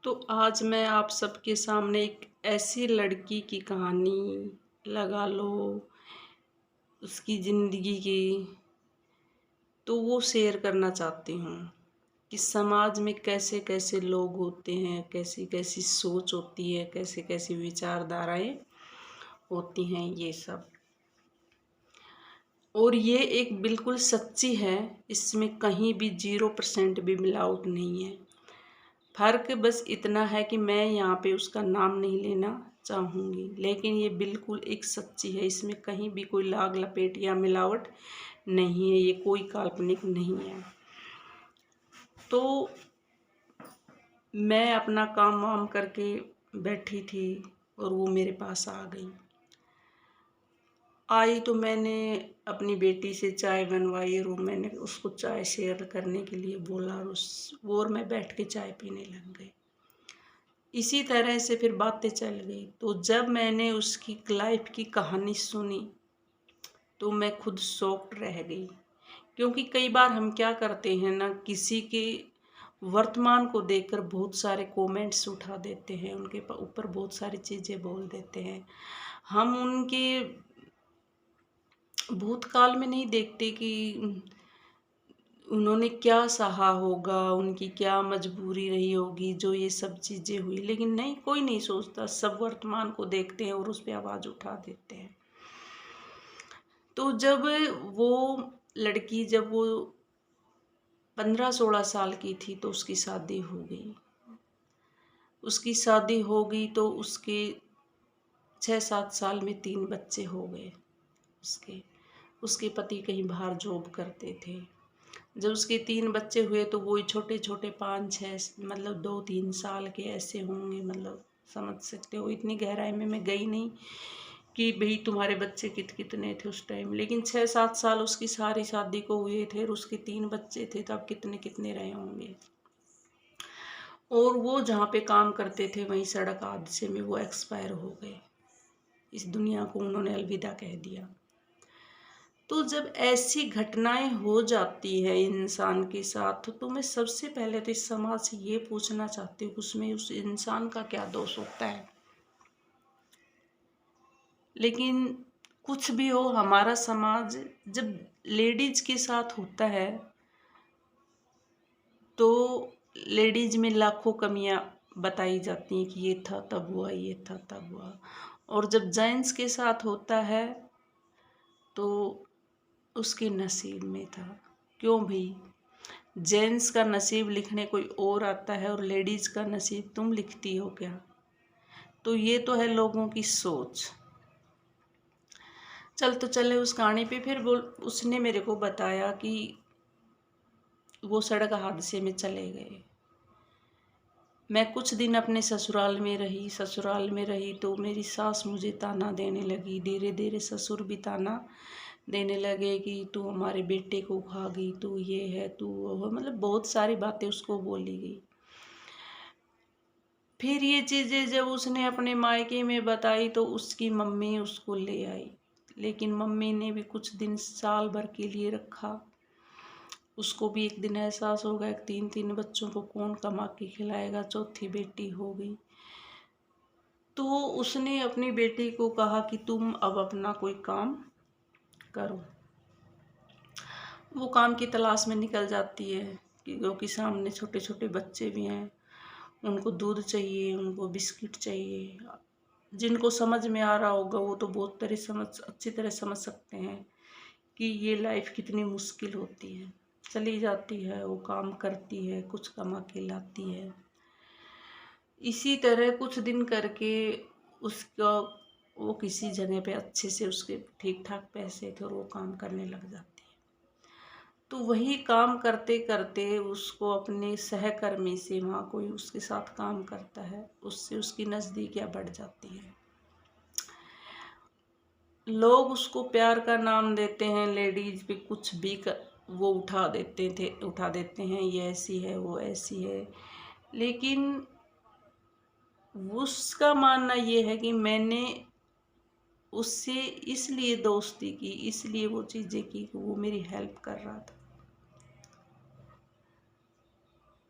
तो आज मैं आप सबके सामने एक ऐसी लड़की की कहानी लगा लो, उसकी ज़िंदगी की, तो वो शेयर करना चाहती हूँ कि समाज में कैसे-कैसे लोग होते हैं, कैसी-कैसी सोच होती है, कैसी-कैसी विचारधाराएँ होती हैं ये सब। और ये एक बिल्कुल सच्ची है, इसमें कहीं भी 0% भी मिलावट नहीं है। फ़र्क बस इतना है कि मैं यहाँ पे उसका नाम नहीं लेना चाहूँगी, लेकिन ये बिल्कुल एक सच्ची है, इसमें कहीं भी कोई लाग-लपेट या मिलावट नहीं है, ये कोई काल्पनिक नहीं है। तो मैं अपना काम-वाम करके बैठी थी और वो मेरे पास आ गई। आई तो मैंने अपनी बेटी से चाय बनवाई और मैंने उसको चाय शेयर करने के लिए बोला और मैं बैठ के चाय पीने लग गई। इसी तरह से फिर बातें चल गई। तो जब मैंने उसकी लाइफ की कहानी सुनी, तो मैं खुद शॉक्ड रह गई। क्योंकि कई बार हम क्या करते हैं ना, किसी के वर्तमान को देखकर बहुत सारे कमेंट्स उठा देते हैं, उनके ऊपर बहुत सारी चीज़ें बोल देते हैं। हम उनके भूतकाल में नहीं देखते कि उन्होंने क्या सहा होगा, उनकी क्या मजबूरी रही होगी जो ये सब चीज़ें हुई। लेकिन नहीं, कोई नहीं सोचता, सब वर्तमान को देखते हैं और उस पे आवाज़ उठा देते हैं। तो जब वो 15-16 साल की थी तो उसकी शादी हो गई। उसकी शादी हो गई तो उसके 6-7 साल में 3 बच्चे हो गए उसके। उसके पति कहीं बाहर जॉब करते थे। जब उसके 3 बच्चे हुए तो वही छोटे-छोटे 5-6 मतलब 2-3 साल के ऐसे होंगे, मतलब समझ सकते हो। इतनी गहराई में मैं गई नहीं कि भई तुम्हारे बच्चे कितने थे उस टाइम। लेकिन 6-7 साल उसकी सारी शादी को हुए थे और उसके 3 बच्चे थे, तो अब कितने-कितने रहे होंगे। और वो जहाँ पे काम करते थे वहीं सड़क हादसे में वो एक्सपायर हो गए। इस दुनिया को उन्होंने अलविदा कह दिया। तो जब ऐसी घटनाएं हो जाती है इंसान के साथ, तो मैं सबसे पहले तो इस समाज से ये पूछना चाहती हूँ, उसमें उस इंसान का क्या दोष होता है। लेकिन कुछ भी हो, हमारा समाज जब लेडीज के साथ होता है तो लेडीज में लाखों कमियां बताई जाती हैं कि ये था तब हुआ, ये था तब हुआ। और जब जेंट्स के साथ होता है तो उसके नसीब में था। क्यों भाई, जेंट्स का नसीब लिखने कोई और आता है और लेडीज का नसीब तुम लिखती हो क्या? तो ये तो है लोगों की सोच। चले उस कहानी पे। फिर उसने मेरे को बताया कि वो सड़क हादसे में चले गए। मैं कुछ दिन अपने ससुराल में रही तो मेरी सास मुझे ताना देने लगी। धीरे धीरे ससुर भी ताना देने लगे कि तू हमारे बेटे को खा गई, तू ये है, तू वो है, मतलब बहुत सारी बातें उसको बोली गई। फिर ये चीज़ें जब उसने अपने मायके में बताई तो उसकी मम्मी उसको ले आई। लेकिन मम्मी ने भी कुछ दिन साल भर के लिए रखा। उसको भी एक दिन एहसास हो गया कि 3-3 बच्चों को कौन कमा के खिलाएगा, चौथी बेटी हो गई। तो उसने अपनी बेटी को कहा कि तुम अब अपना कोई काम करो। वो काम की तलाश में निकल जाती है क्योंकि सामने छोटे छोटे बच्चे भी हैं, उनको दूध चाहिए, उनको बिस्किट चाहिए। जिनको समझ में आ रहा होगा वो तो बहुत अच्छी तरह समझ सकते हैं कि ये लाइफ कितनी मुश्किल होती है। चली जाती है, वो काम करती है, कुछ कमा के लाती है। इसी तरह कुछ दिन करके उसका वो किसी जगह पे अच्छे से उसके ठीक ठाक पैसे थे और वो काम करने लग जाती है। तो वही काम करते करते उसको अपने सहकर्मी से, वहाँ कोई उसके साथ काम करता है, उससे उसकी नज़दीकियाँ बढ़ जाती हैं। लोग उसको प्यार का नाम देते हैं, लेडीज पे कुछ भी वो उठा देते हैं, ये ऐसी है, वो ऐसी है। लेकिन उसका मानना ये है कि मैंने उससे इसलिए दोस्ती की, इसलिए वो चीज़ें की कि वो मेरी हेल्प कर रहा था।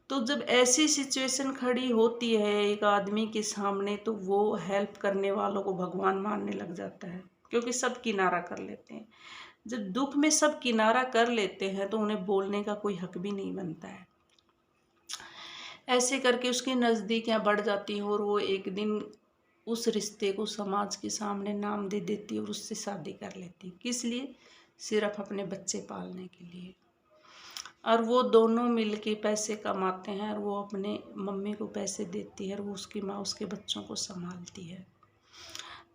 तो जब ऐसी सिचुएशन खड़ी होती है एक आदमी के सामने, तो वो हेल्प करने वालों को भगवान मानने लग जाता है, क्योंकि सब किनारा कर लेते हैं। जब दुख में सब किनारा कर लेते हैं तो उन्हें बोलने का कोई हक भी नहीं बनता है। ऐसे करके उसकी नज़दीकियाँ बढ़ जाती हैं और वो एक दिन उस रिश्ते को समाज के सामने नाम दे देती है और उससे शादी कर लेती है। किस लिए? सिर्फ अपने बच्चे पालने के लिए। और वो दोनों मिलके पैसे कमाते हैं और वो अपने मम्मी को पैसे देती है और वो उसकी माँ उसके बच्चों को संभालती है।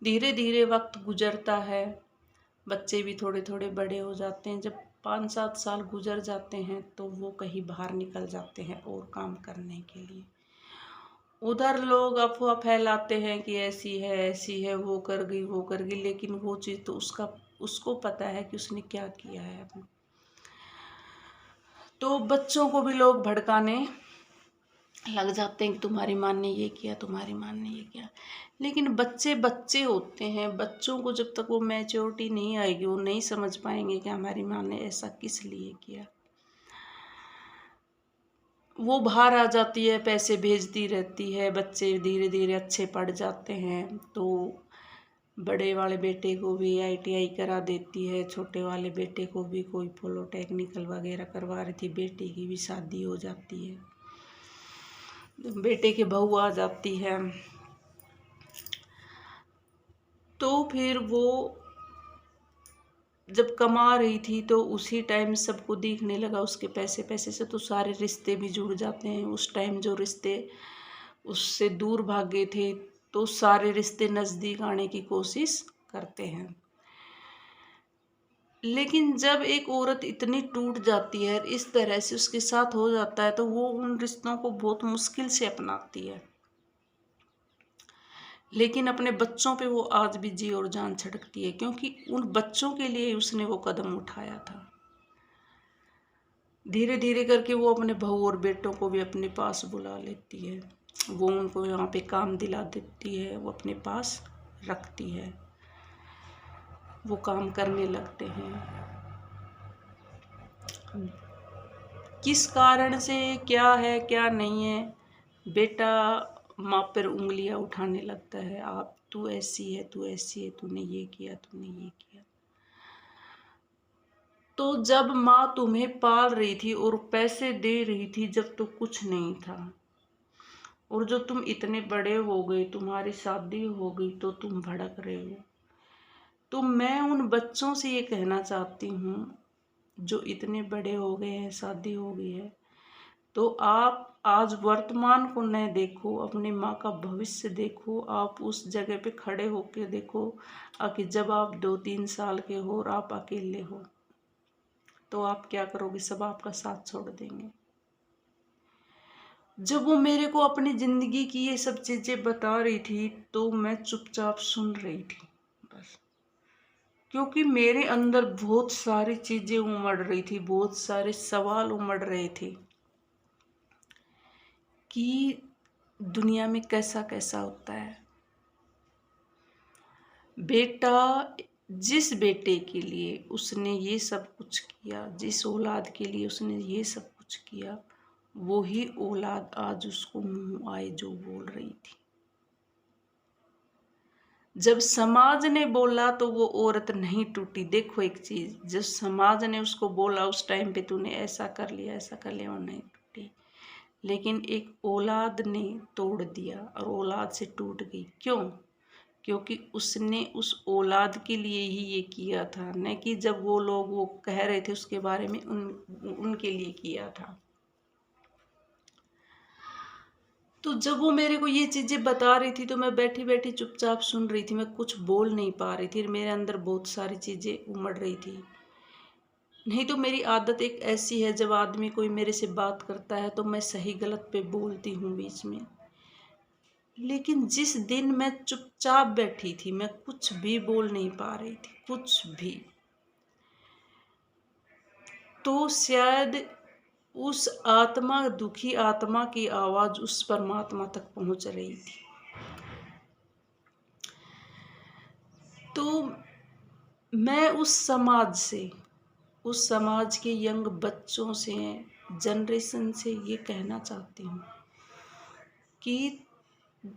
धीरे धीरे वक्त गुजरता है, बच्चे भी थोड़े थोड़े बड़े हो जाते हैं। जब 5-7 साल गुजर जाते हैं तो वो कहीं बाहर निकल जाते हैं और काम करने के लिए। उधर लोग अफवाह फैलाते हैं कि ऐसी है, वो कर गई, लेकिन वो चीज़ तो उसको पता है कि उसने क्या किया है अपने। तो बच्चों को भी लोग भड़काने लग जाते हैं कि तुम्हारी माँ ने ये किया, तुम्हारी माँ ने ये किया। लेकिन बच्चे बच्चे होते हैं, बच्चों को जब तक वो मैच्योरिटी नहीं आएगी वो नहीं समझ पाएंगे कि हमारी माँ ने ऐसा किस लिए किया। वो बाहर आ जाती है, पैसे भेजती रहती है, बच्चे धीरे धीरे अच्छे पढ़ जाते हैं। तो बड़े वाले बेटे को भी ITI करा देती है, छोटे वाले बेटे को भी कोई पॉलिटेक्निकल वगैरह करवा रही थी, बेटे की भी शादी हो जाती है, बेटे की बहू आ जाती है। तो फिर वो जब कमा रही थी तो उसी टाइम सबको दिखने लगा उसके पैसे से, तो सारे रिश्ते भी जुड़ जाते हैं। उस टाइम जो रिश्ते उससे दूर भागे थे तो सारे रिश्ते नज़दीक आने की कोशिश करते हैं। लेकिन जब एक औरत इतनी टूट जाती है, इस तरह से उसके साथ हो जाता है, तो वो उन रिश्तों को बहुत मुश्किल से अपनाती है। लेकिन अपने बच्चों पे वो आज भी जी और जान छिड़कती है, क्योंकि उन बच्चों के लिए उसने वो कदम उठाया था। धीरे धीरे करके वो अपने बहू और बेटों को भी अपने पास बुला लेती है, वो उनको यहाँ पे काम दिला देती है, वो अपने पास रखती है, वो काम करने लगते हैं। किस कारण से, क्या है क्या नहीं है, बेटा माँ पर उंगलियां उठाने लगता है, आप तू ऐसी है, तू ऐसी है, तूने ये किया, तूने ये किया। तो जब माँ तुम्हें पाल रही थी और पैसे दे रही थी, जब तो कुछ नहीं था, और जो तुम इतने बड़े हो गए, तुम्हारी शादी हो गई, तो तुम भड़क रहे हो। तो मैं उन बच्चों से ये कहना चाहती हूँ जो इतने बड़े हो गए हैं, शादी हो गई है, तो आप आज वर्तमान को न देखो, अपनी माँ का भविष्य देखो। आप उस जगह पे खड़े होके देखो कि जब आप 2-3 साल के हो और आप अकेले हो, तो आप क्या करोगे? सब आपका साथ छोड़ देंगे। जब वो मेरे को अपनी जिंदगी की ये सब चीजें बता रही थी तो मैं चुपचाप सुन रही थी बस, क्योंकि मेरे अंदर बहुत सारी चीजें उमड़ रही थी, बहुत सारे सवाल उमड़ रहे थे कि दुनिया में कैसा कैसा होता है। बेटा, जिस बेटे के लिए उसने ये सब कुछ किया, जिस औलाद के लिए उसने ये सब कुछ किया, वो ही औलाद आज उसको मुंह आए जो बोल रही थी। जब समाज ने बोला तो वो औरत नहीं टूटी। देखो एक चीज, जब समाज ने उसको बोला उस टाइम पे तूने ऐसा कर लिया, ऐसा कर लिया, वो नहीं टूटी। लेकिन एक औलाद ने तोड़ दिया और औलाद से टूट गई। क्यों? क्योंकि उसने उस औलाद के लिए ही ये किया था, न कि जब वो लोग वो कह रहे थे उसके बारे में उनके लिए किया था। तो जब वो मेरे को ये चीज़ें बता रही थी तो मैं बैठी बैठी चुपचाप सुन रही थी, मैं कुछ बोल नहीं पा रही थी। मेरे अंदर बहुत सारी चीज़ें उमड़ रही थी। नहीं तो मेरी आदत एक ऐसी है, जब आदमी कोई मेरे से बात करता है तो मैं सही गलत पे बोलती हूँ बीच में। लेकिन जिस दिन मैं चुपचाप बैठी थी, मैं कुछ भी बोल नहीं पा रही थी, कुछ भी, तो शायद उस आत्मा, दुखी आत्मा की आवाज़ उस परमात्मा तक पहुँच रही थी। तो मैं उस समाज से, उस समाज के यंग बच्चों से, जनरेशन से ये कहना चाहती हूँ कि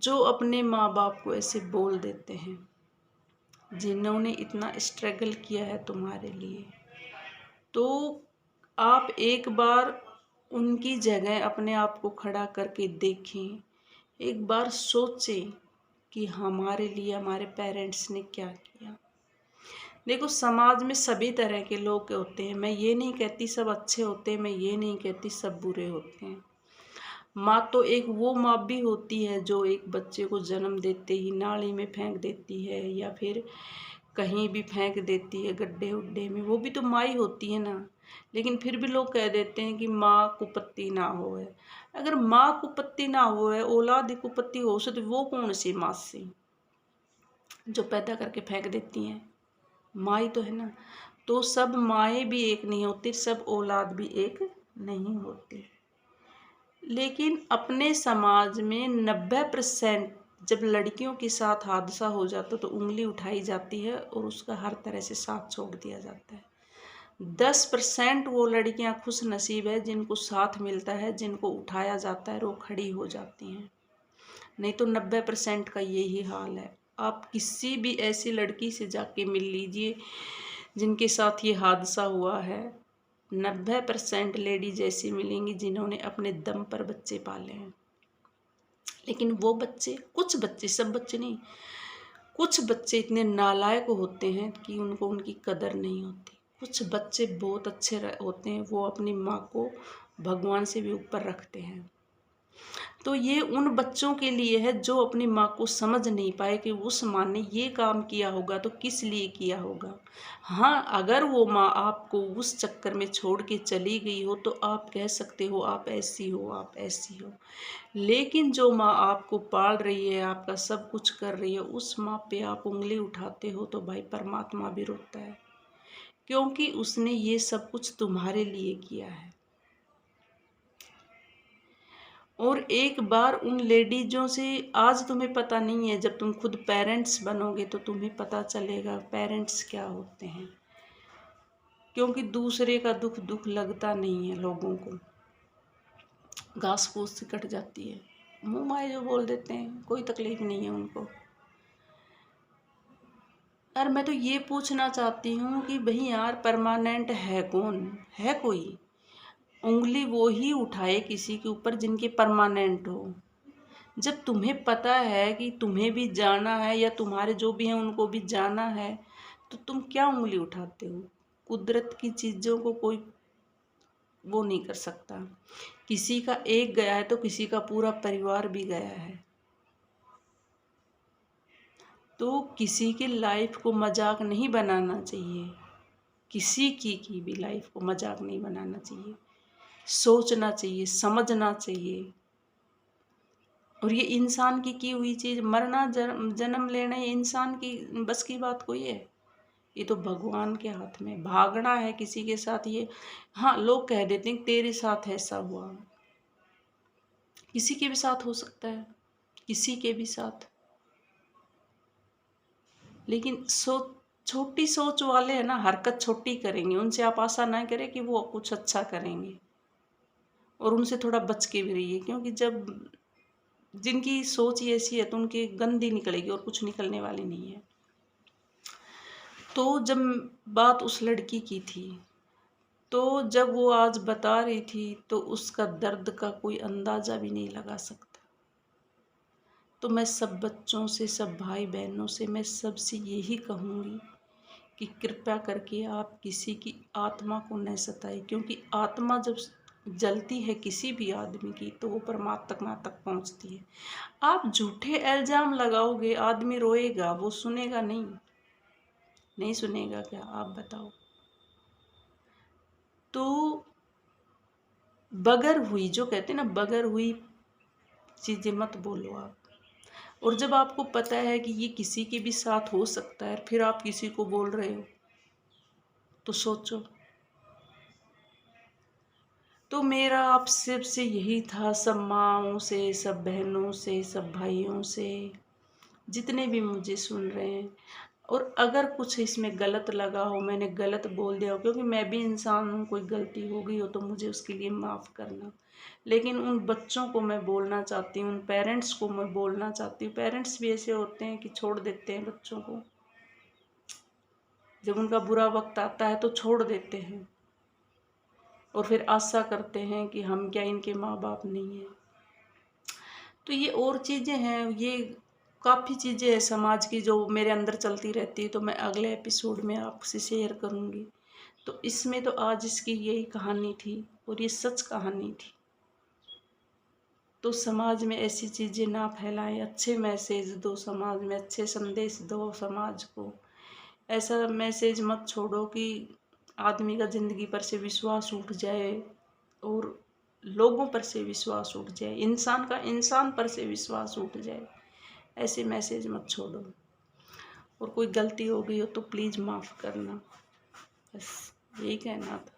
जो अपने माँ बाप को ऐसे बोल देते हैं, जिन्होंने इतना स्ट्रगल किया है तुम्हारे लिए, तो आप एक बार उनकी जगह अपने आप को खड़ा करके देखें। एक बार सोचें कि हमारे लिए हमारे पेरेंट्स ने क्या किया। देखो, समाज में सभी तरह के लोग होते हैं। मैं ये नहीं कहती सब अच्छे होते हैं, मैं ये नहीं कहती सब बुरे होते हैं। माँ तो एक वो माँ भी होती है जो एक बच्चे को जन्म देते ही नाली में फेंक देती है या फिर कहीं भी फेंक देती है गड्ढे उड्ढे में, वो भी तो माँ ही होती है ना। लेकिन फिर भी लोग कह देते हैं कि माँ कुपत्ती ना होए। अगर माँ कुपत्ती ना होए, औलाद ही कुपत्ती हो से, तो वो कौन सी माँ से जो पैदा करके फेंक देती हैं? माँ ही तो है ना। तो सब माएँ भी एक नहीं होती, सब औलाद भी एक नहीं होती। लेकिन अपने समाज में 90% जब लड़कियों के साथ हादसा हो जाता तो उंगली उठाई जाती है और उसका हर तरह से साथ छोड़ दिया जाता है। 10% वो लड़कियां खुश नसीब है जिनको साथ मिलता है, जिनको उठाया जाता है और वो खड़ी हो जाती हैं। नहीं तो 90% का यही हाल है। आप किसी भी ऐसी लड़की से जाके मिल लीजिए जिनके साथ ये हादसा हुआ है, 90% लेडीज ऐसी मिलेंगी जिन्होंने अपने दम पर बच्चे पाले हैं। लेकिन वो बच्चे, कुछ बच्चे, सब बच्चे नहीं, कुछ बच्चे इतने नालायक होते हैं कि उनको उनकी कदर नहीं होती। कुछ बच्चे बहुत अच्छे होते हैं, वो अपनी माँ को भगवान से भी ऊपर रखते हैं। तो ये उन बच्चों के लिए है जो अपनी माँ को समझ नहीं पाए कि उस माँ ने ये काम किया होगा तो किस लिए किया होगा। हाँ, अगर वो माँ आपको उस चक्कर में छोड़ के चली गई हो तो आप कह सकते हो आप ऐसी हो, आप ऐसी हो। लेकिन जो माँ आपको पाल रही है, आपका सब कुछ कर रही है, उस माँ पे आप उंगली उठाते हो तो भाई परमात्मा भी रोता है, क्योंकि उसने ये सब कुछ तुम्हारे लिए किया है। और एक बार उन लेडीजों से, आज तुम्हें पता नहीं है, जब तुम खुद पेरेंट्स बनोगे तो तुम्हें पता चलेगा पेरेंट्स क्या होते हैं। क्योंकि दूसरे का दुख दुख लगता नहीं है लोगों को, घास फूस से कट जाती है, मुँह माए जो बोल देते हैं, कोई तकलीफ नहीं है उनको। यार मैं तो ये पूछना चाहती हूँ कि भाई यार, परमानेंट है कौन? है कोई? उंगली वो ही उठाए किसी के ऊपर जिनके परमानेंट हो। जब तुम्हें पता है कि तुम्हें भी जाना है या तुम्हारे जो भी हैं उनको भी जाना है, तो तुम क्या उंगली उठाते हो? कुदरत की चीज़ों को कोई वो नहीं कर सकता। किसी का एक गया है तो किसी का पूरा परिवार भी गया है। तो किसी की लाइफ को मजाक नहीं बनाना चाहिए, किसी की भी लाइफ को मजाक नहीं बनाना चाहिए। सोचना चाहिए, समझना चाहिए। और ये इंसान की हुई चीज़, मरना जन्म लेना, ये इंसान की बस की बात कोई है? ये तो भगवान के हाथ में। भागना है किसी के साथ, ये हाँ लोग कह देते हैं तेरे साथ ऐसा हुआ, किसी के भी साथ हो सकता है, किसी के भी साथ। लेकिन छोटी सोच वाले है ना, हरकत छोटी करेंगे, उनसे आप आशा ना करें कि वो कुछ अच्छा करेंगे। और उनसे थोड़ा बच के भी रहिए, क्योंकि जब जिनकी सोच ही ऐसी है तो उनकी गंदी निकलेगी और कुछ निकलने वाली नहीं है। तो जब बात उस लड़की की थी, तो जब वो आज बता रही थी तो उसका दर्द का कोई अंदाज़ा भी नहीं लगा सकता। तो मैं सब बच्चों से, सब भाई बहनों से, मैं सबसे यही कहूँगी कि कृपया करके आप किसी की आत्मा को न सताएं, क्योंकि आत्मा जब जलती है किसी भी आदमी की तो वो परमात्मा तक पहुँचती है। आप झूठे इल्ज़ाम लगाओगे, आदमी रोएगा, वो सुनेगा नहीं? नहीं सुनेगा क्या? आप बताओ। तो बगर हुई, जो कहते हैं ना, बगर हुई चीज़ें मत बोलो आप। और जब आपको पता है कि ये किसी के भी साथ हो सकता है, फिर आप किसी को बोल रहे हो, तो सोचो। तो मेरा आप सबसे यही था, सब माँओं से, सब बहनों से, सब भाइयों से, जितने भी मुझे सुन रहे हैं, और अगर कुछ इसमें गलत लगा हो, मैंने गलत बोल दिया हो, क्योंकि मैं भी इंसान हूँ, कोई गलती हो गई हो तो मुझे उसके लिए माफ़ करना। लेकिन उन बच्चों को मैं बोलना चाहती हूँ, उन पेरेंट्स को मैं बोलना चाहती हूँ। पेरेंट्स भी ऐसे होते हैं कि छोड़ देते हैं बच्चों को, जब उनका बुरा वक्त आता है तो छोड़ देते हैं और फिर आशा करते हैं कि हम क्या इनके माँ बाप नहीं हैं। तो ये और चीज़ें हैं, ये काफ़ी चीज़ें हैं समाज की जो मेरे अंदर चलती रहती है, तो मैं अगले एपिसोड में आपसे शेयर करूँगी। तो इसमें तो आज इसकी यही कहानी थी और ये सच कहानी थी। तो समाज में ऐसी चीज़ें ना फैलाएं, अच्छे मैसेज दो, समाज में अच्छे संदेश दो समाज को। ऐसा मैसेज मत छोड़ो कि आदमी का ज़िंदगी पर से विश्वास उठ जाए और लोगों पर से विश्वास उठ जाए, इंसान का इंसान पर से विश्वास उठ जाए। ऐसे मैसेज मत छोड़ो। और कोई गलती हो गई हो तो प्लीज़ माफ़ करना। बस यही कहना था।